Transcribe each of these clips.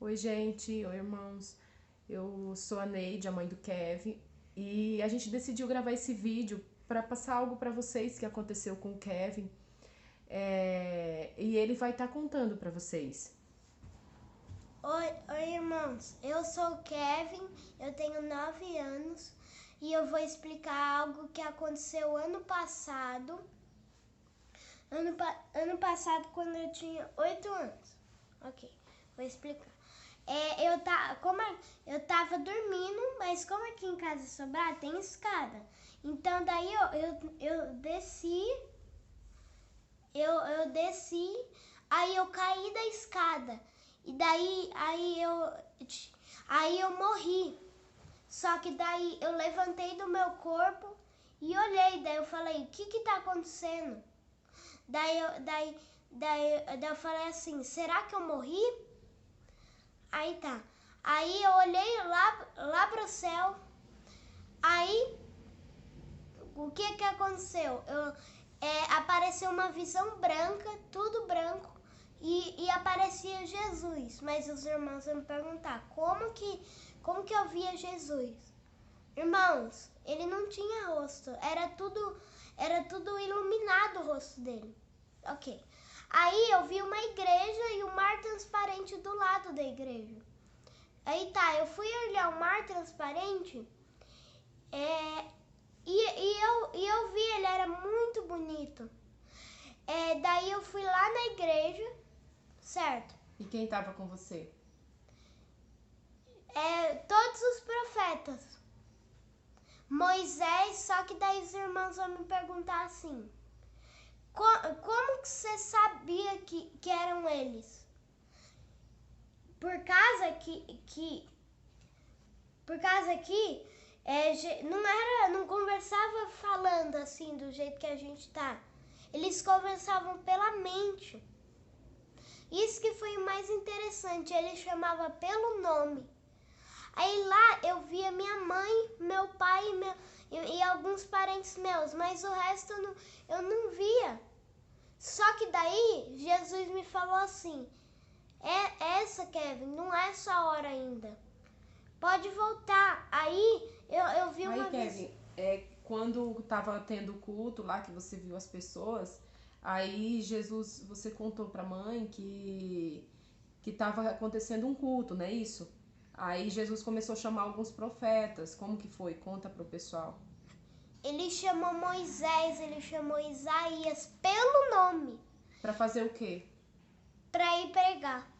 Oi, gente, oi, irmãos. Eu sou a Neide, a mãe do Kevin, e a gente decidiu gravar esse vídeo para passar algo para vocês que aconteceu com o Kevin. E ele vai estar contando para vocês. Oi, irmãos. Eu sou o Kevin, eu tenho 9 anos e eu vou explicar algo que aconteceu ano passado. Ano passado, quando eu tinha 8 anos. Ok, vou explicar. Eu tava dormindo, mas como aqui em casa Sobrar tem escada. Então daí eu desci, eu desci, aí eu caí da escada. E daí aí eu morri. Só que daí eu levantei do meu corpo e olhei, daí eu falei, o que tá acontecendo? Daí eu falei assim, será que eu morri? Aí tá. Aí eu olhei lá pro céu. Aí o que aconteceu? Apareceu uma visão branca, tudo branco, e aparecia Jesus. Mas os irmãos vão me perguntar, como que eu via Jesus? Irmãos, ele não tinha rosto, era tudo iluminado o rosto dele. Ok. Aí eu vi uma igreja e um mar transparente do lado da igreja. Aí tá, eu fui olhar o mar transparente e eu vi, ele era muito bonito. Daí eu fui lá na igreja, certo? E quem estava com você? Todos os profetas. Moisés, só que daí os irmãos vão me perguntar assim, como que você sabia que eram eles? Por causa que não conversava falando assim do jeito que a gente tá. Eles conversavam pela mente. Isso que foi o mais interessante, ele chamava pelo nome. Aí lá eu via minha mãe, meu pai e alguns parentes meus, mas o resto eu não via. Só que daí Jesus me falou assim, essa, Kevin, não é sua hora ainda. Pode voltar. Aí eu vi uma vez. Kevin, quando estava tendo culto lá, que você viu as pessoas, aí Jesus, você contou para a mãe que estava acontecendo um culto, não é isso? Aí Jesus começou a chamar alguns profetas. Como que foi? Conta pro pessoal. Ele chamou Moisés, ele chamou Isaías pelo nome. Para fazer o quê? Para ir pregar.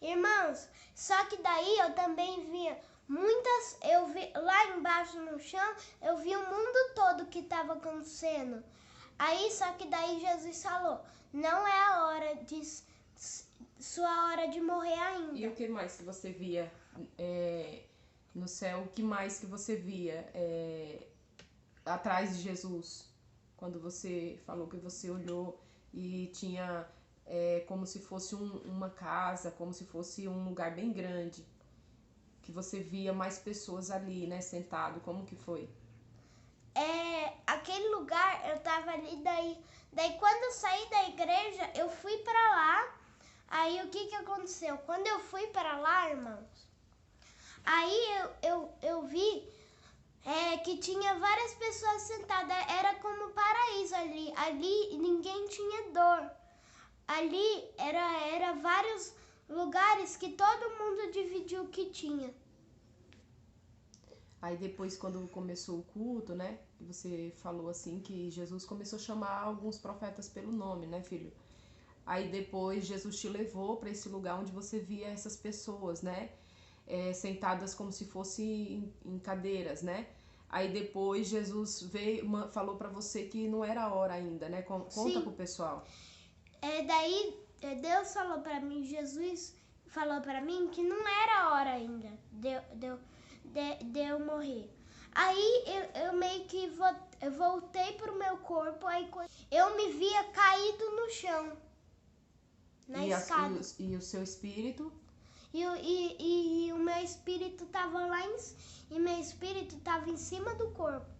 Irmãos, só que daí eu também via eu vi lá embaixo no chão, eu vi o mundo todo que estava acontecendo. Aí só que daí Jesus falou, não é a hora de sua hora de morrer ainda. E o que mais que você via no céu? O que mais que você via atrás de Jesus? Quando você falou que você olhou e tinha como se fosse uma casa, como se fosse um lugar bem grande, que você via mais pessoas ali, né, sentado. Como que foi? Aquele lugar, eu tava ali, daí quando eu saí da igreja, eu fui pra lá. Aí o que aconteceu? Quando eu fui pra lá, irmãos, aí eu vi que tinha várias pessoas sentadas, era como paraíso ali ninguém tinha dor. Ali era vários lugares que todo mundo dividiu o que tinha. Aí depois, quando começou o culto, né, você falou assim que Jesus começou a chamar alguns profetas pelo nome, né, filho? Aí depois Jesus te levou para esse lugar onde você via essas pessoas, né, sentadas como se fossem em cadeiras, né? Aí depois Jesus falou para você que não era a hora ainda, né? Conta pro pessoal. Daí Deus falou para mim, Jesus falou para mim que não era a hora ainda de eu morrer. Aí eu meio que eu voltei pro meu corpo, aí eu me via caído no chão, na escada. E o seu espírito? E o meu espírito tava lá e meu espírito tava em cima do corpo.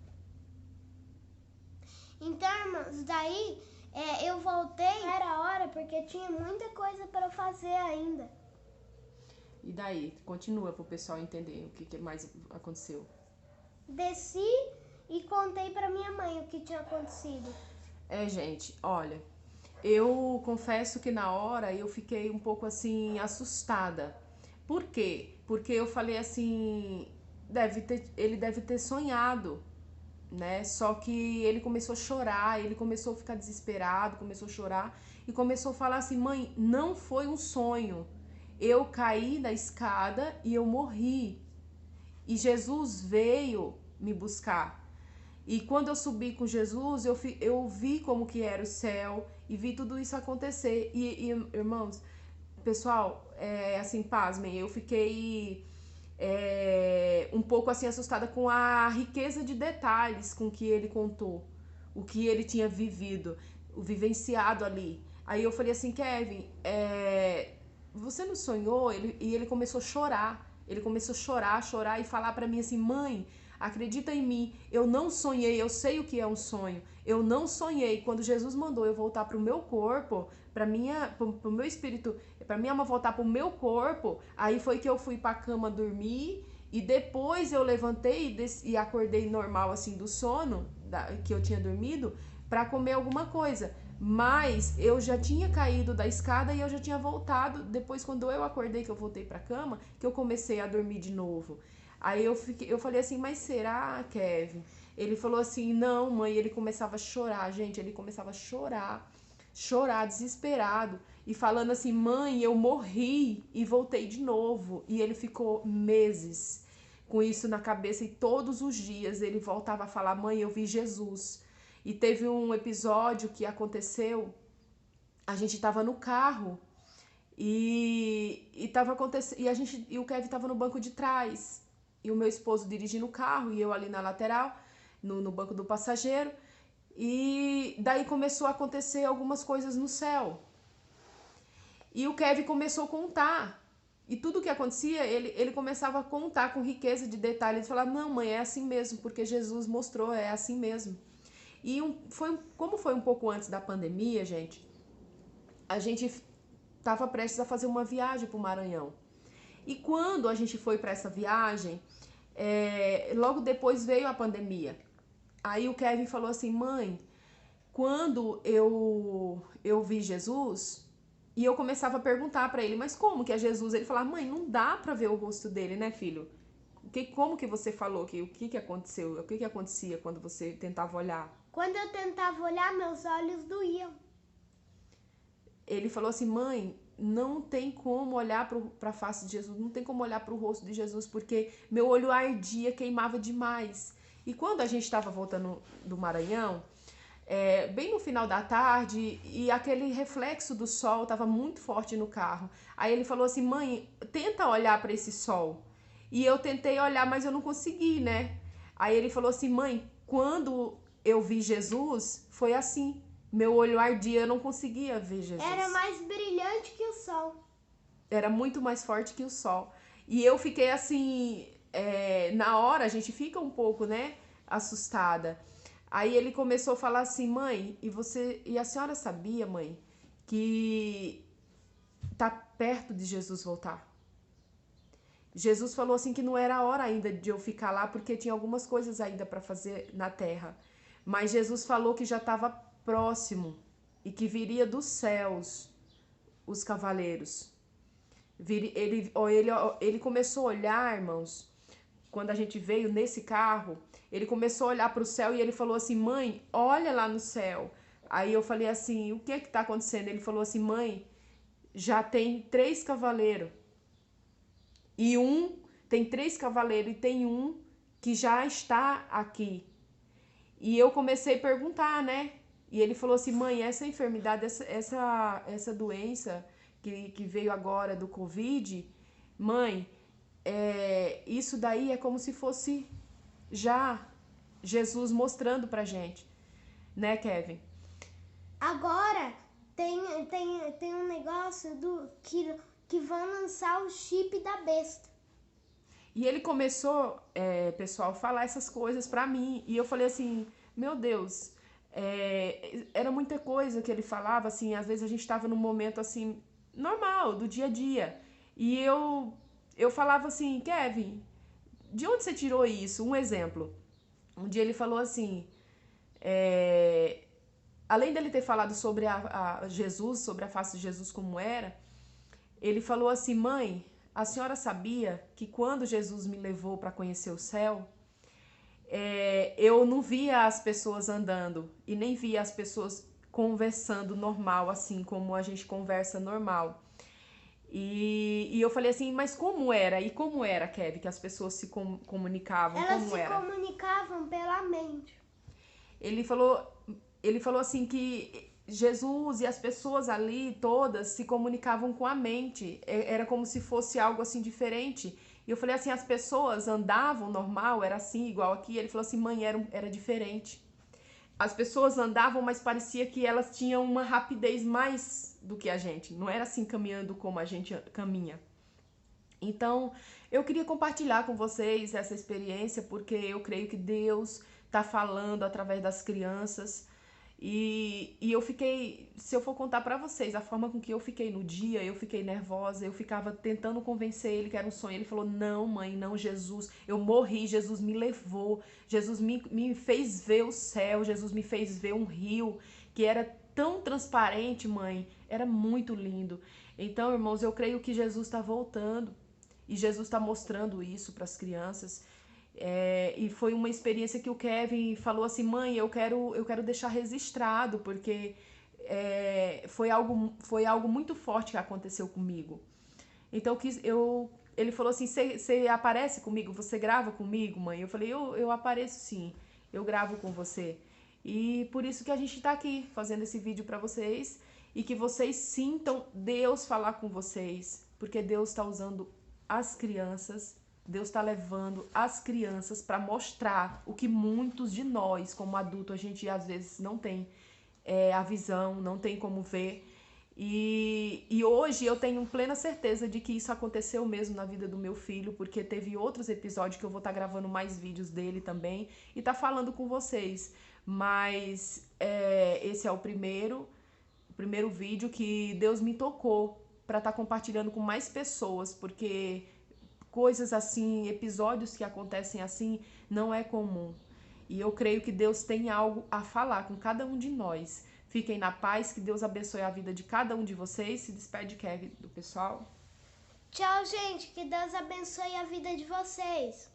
Então, irmãos, daí eu voltei, era a hora porque tinha muita coisa para fazer ainda. E daí? Continua pro pessoal entender o que mais aconteceu. Desci e contei pra minha mãe o que tinha acontecido. Gente, olha, eu confesso que na hora eu fiquei um pouco assim assustada. Por quê? Porque eu falei assim, ele deve ter sonhado, né? Só que ele começou a chorar, ele começou a ficar desesperado, começou a chorar e começou a falar assim: "Mãe, não foi um sonho. Eu caí da escada e eu morri. E Jesus veio me buscar. E quando eu subi com Jesus, eu vi como que era o céu e vi tudo isso acontecer. E irmãos, pessoal, assim, pasmem, eu fiquei um pouco assim assustada com a riqueza de detalhes com que ele contou, o que ele tinha vivido, o vivenciado ali. Aí eu falei assim, Kevin, você não sonhou? E ele começou a chorar. Ele começou a chorar e falar pra mim assim, mãe, acredita em mim, eu não sonhei, eu sei o que é um sonho. Eu não sonhei. Quando Jesus mandou eu voltar pro meu corpo, pro meu espírito, pra minha alma voltar pro meu corpo, aí foi que eu fui pra cama dormir e depois eu levantei e acordei normal assim do sono que eu tinha dormido pra comer alguma coisa. Mas eu já tinha caído da escada e eu já tinha voltado. Depois, quando eu acordei, que eu voltei pra cama, que eu comecei a dormir de novo. Aí eu falei assim, mas será, Kevin? Ele falou assim, não, mãe. Ele começava a chorar, gente. Ele começava a chorar, desesperado. E falando assim, mãe, eu morri e voltei de novo. E ele ficou meses com isso na cabeça e todos os dias ele voltava a falar, mãe, eu vi Jesus. E teve um episódio que aconteceu, a gente tava no carro e tava acontecendo, e o Kevin tava no banco de trás e o meu esposo dirigindo o carro e eu ali na lateral, no banco do passageiro. E daí começou a acontecer algumas coisas no céu. E o Kevin começou a contar. E tudo que acontecia, ele começava a contar com riqueza de detalhes. E falar, não, mãe, é assim mesmo, porque Jesus mostrou, é assim mesmo. E como foi um pouco antes da pandemia, gente, a gente estava prestes a fazer uma viagem para o Maranhão. E quando a gente foi para essa viagem, logo depois veio a pandemia. Aí o Kevin falou assim, mãe, quando eu vi Jesus, e eu começava a perguntar para ele, mas como que é Jesus? Ele falava, mãe, não dá para ver o rosto dele, né, filho? Como que você falou? O que aconteceu? O que acontecia quando você tentava olhar? Quando eu tentava olhar, meus olhos doíam. Ele falou assim, mãe, não tem como olhar para a face de Jesus, não tem como olhar para o rosto de Jesus, porque meu olho ardia, queimava demais. E quando a gente estava voltando do Maranhão, bem no final da tarde, e aquele reflexo do sol estava muito forte no carro. Aí ele falou assim, mãe, tenta olhar para esse sol. E eu tentei olhar, mas eu não consegui, né? Aí ele falou assim, mãe, quando eu vi Jesus, foi assim. Meu olho ardia, eu não conseguia ver Jesus. Era mais brilhante que o sol. Era muito mais forte que o sol. E eu fiquei assim, na hora a gente fica um pouco, né, assustada. Aí ele começou a falar assim, mãe, e a senhora sabia, mãe, que tá perto de Jesus voltar? Jesus falou assim que não era a hora ainda de eu ficar lá, porque tinha algumas coisas ainda para fazer na terra. Mas Jesus falou que já estava próximo e que viria dos céus os cavaleiros. Ele começou a olhar, irmãos, quando a gente veio nesse carro, ele começou a olhar para o céu e ele falou assim, mãe, olha lá no céu. Aí eu falei assim, o que está acontecendo? Ele falou assim, mãe, já tem 3 cavaleiros. E tem 3 cavaleiros e tem um que já está aqui. E eu comecei a perguntar, né? E ele falou assim, mãe, essa enfermidade, essa doença que veio agora do Covid, mãe, isso daí é como se fosse já Jesus mostrando pra gente, né, Kevin? Agora tem um negócio que vão lançar o chip da besta. E ele começou, pessoal, a falar essas coisas pra mim. E eu falei assim, meu Deus, era muita coisa que ele falava, assim, às vezes a gente tava num momento, assim, normal, do dia a dia. E eu eu falava assim, Kevin, de onde você tirou isso? Um exemplo. Um dia ele falou assim, além dele ter falado sobre a Jesus, sobre a face de Jesus como era, ele falou assim, mãe, a senhora sabia que quando Jesus me levou para conhecer o céu, eu não via as pessoas andando e nem via as pessoas conversando normal, assim como a gente conversa normal. E eu falei assim, mas como era? E como era, Kevin, que as pessoas se comunicavam? Elas como se era? comunicavam pela mente. Ele falou, ele falou assim que Jesus e as pessoas ali todas se comunicavam com a mente. Era como se fosse algo assim diferente. E eu falei assim, as pessoas andavam normal, era assim, igual aqui. Ele falou assim, mãe, era diferente. As pessoas andavam, mas parecia que elas tinham uma rapidez mais do que a gente. Não era assim caminhando como a gente caminha. Então, eu queria compartilhar com vocês essa experiência, porque eu creio que Deus está falando através das crianças. E eu fiquei, se eu for contar para vocês, a forma com que eu fiquei no dia, eu fiquei nervosa, eu ficava tentando convencer ele que era um sonho. Ele falou, não mãe, não, Jesus, eu morri, Jesus me levou, Jesus me fez ver o céu, Jesus me fez ver um rio que era tão transparente, mãe, era muito lindo. Então, irmãos, eu creio que Jesus está voltando e Jesus está mostrando isso para as crianças. E foi uma experiência que o Kevin falou assim, mãe, eu quero deixar registrado, porque foi algo muito forte que aconteceu comigo. Então ele falou assim, você aparece comigo? Você grava comigo, mãe? Eu falei, eu apareço sim, eu gravo com você. E por isso que a gente está aqui fazendo esse vídeo para vocês e que vocês sintam Deus falar com vocês, porque Deus está usando as crianças, Deus está levando as crianças para mostrar o que muitos de nós, como adulto, a gente às vezes não tem a visão, não tem como ver. E hoje eu tenho plena certeza de que isso aconteceu mesmo na vida do meu filho, porque teve outros episódios que eu vou estar gravando mais vídeos dele também e tá falando com vocês. Mas esse é o primeiro vídeo que Deus me tocou para estar compartilhando com mais pessoas, porque coisas assim, episódios que acontecem assim, não é comum. E eu creio que Deus tem algo a falar com cada um de nós. Fiquem na paz, que Deus abençoe a vida de cada um de vocês. Se despede, Kevin, do pessoal. Tchau, gente. Que Deus abençoe a vida de vocês.